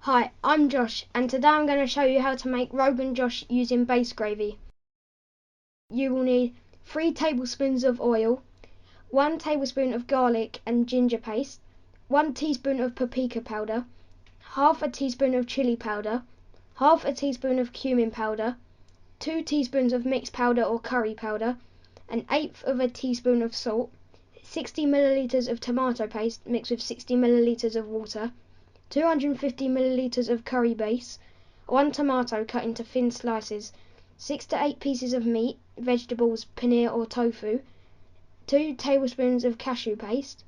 Hi, I'm Josh, and today I'm going to show you how to make Rogan Josh using base gravy. You will need 3 tablespoons of oil, 1 tablespoon of garlic and ginger paste, 1 teaspoon of paprika powder, half a teaspoon of chilli powder, half a teaspoon of cumin powder, 2 teaspoons of mixed powder or curry powder, an eighth of a teaspoon of salt, 60 milliliters of tomato paste mixed with 60 milliliters of water, 250 milliliters of curry base, 1 tomato cut into thin slices, 6 to 8 pieces of meat, vegetables, paneer or tofu, 2 tablespoons of cashew paste,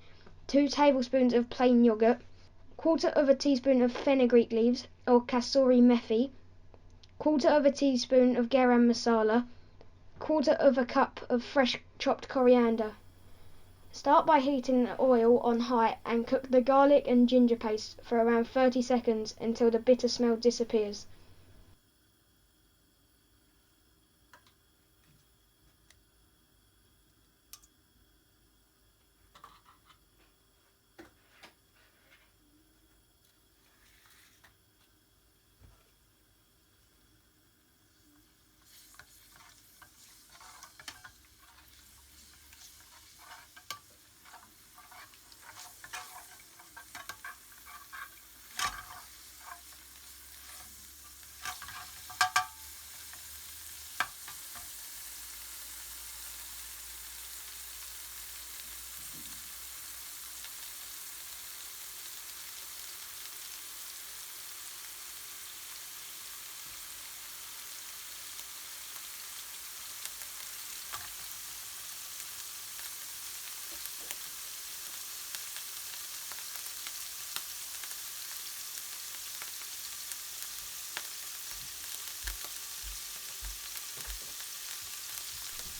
2 tablespoons of plain yoghurt, quarter of a teaspoon of fenugreek leaves or kasoori methi, quarter of a teaspoon of garam masala, quarter of a cup of fresh chopped coriander. Start by heating the oil on high and cook the garlic and ginger paste for around 30 seconds until the bitter smell disappears.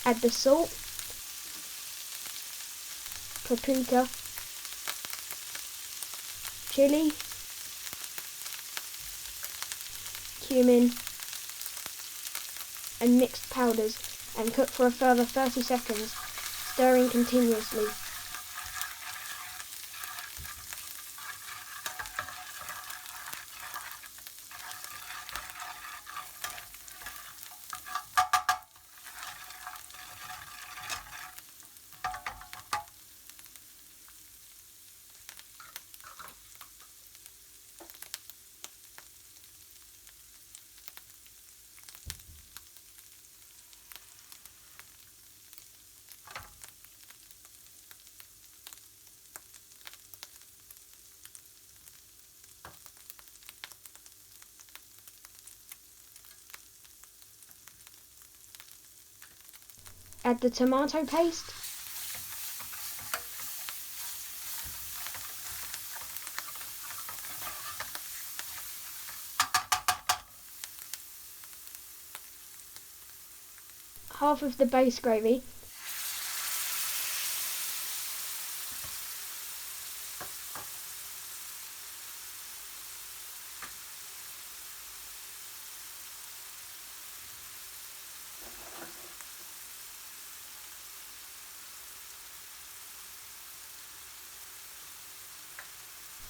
Add the salt, paprika, chilli, cumin and mixed powders and cook for a further 30 seconds, stirring continuously. Add the tomato paste, half of the base gravy,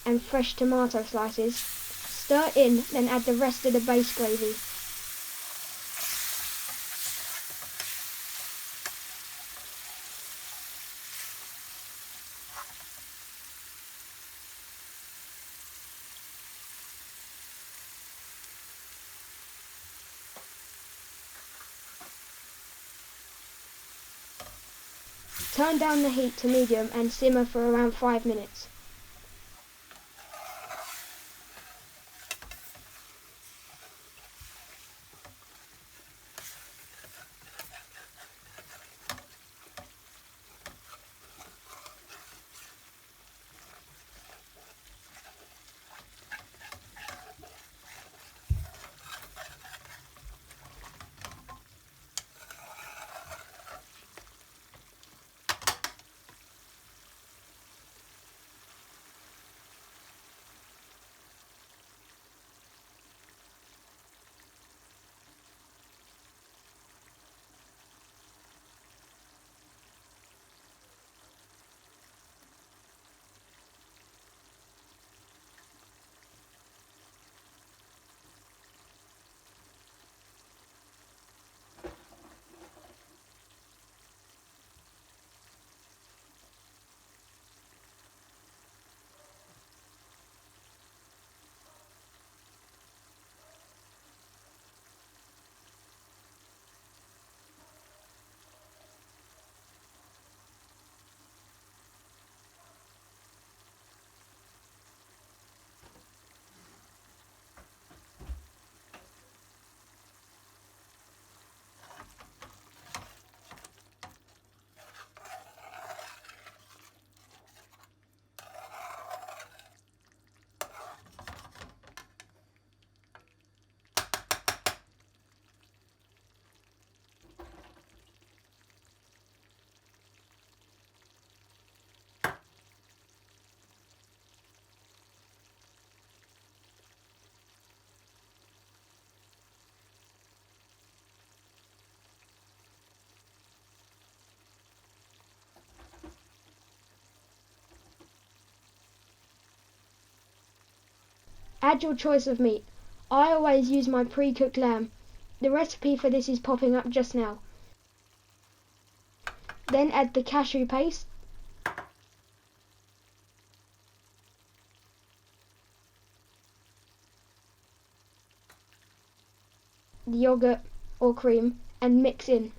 and fresh tomato slices. Stir in, then add the rest of the base gravy. Turn down the heat to medium and simmer for around 5 minutes. Add your choice of meat. I always use my pre-cooked lamb. The recipe for this is popping up just now. Then add the cashew paste, the yoghurt or cream, and mix in.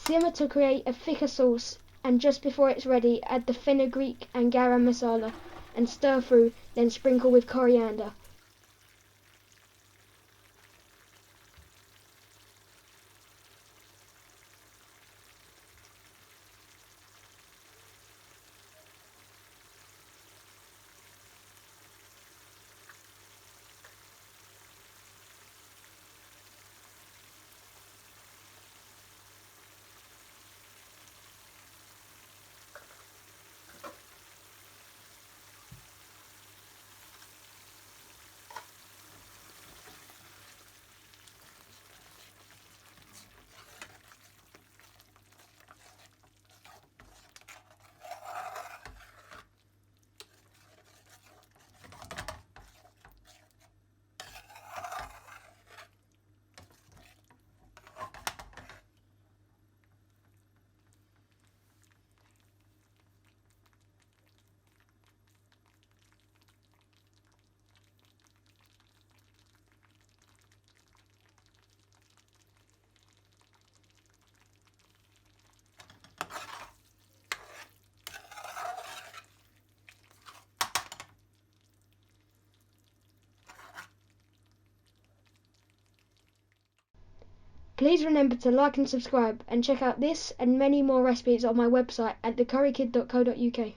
Simmer to create a thicker sauce, and just before it's ready add the fenugreek and garam masala and stir through, then sprinkle with coriander. Please remember to like and subscribe, and check out this and many more recipes on my website at thecurrykid.co.uk.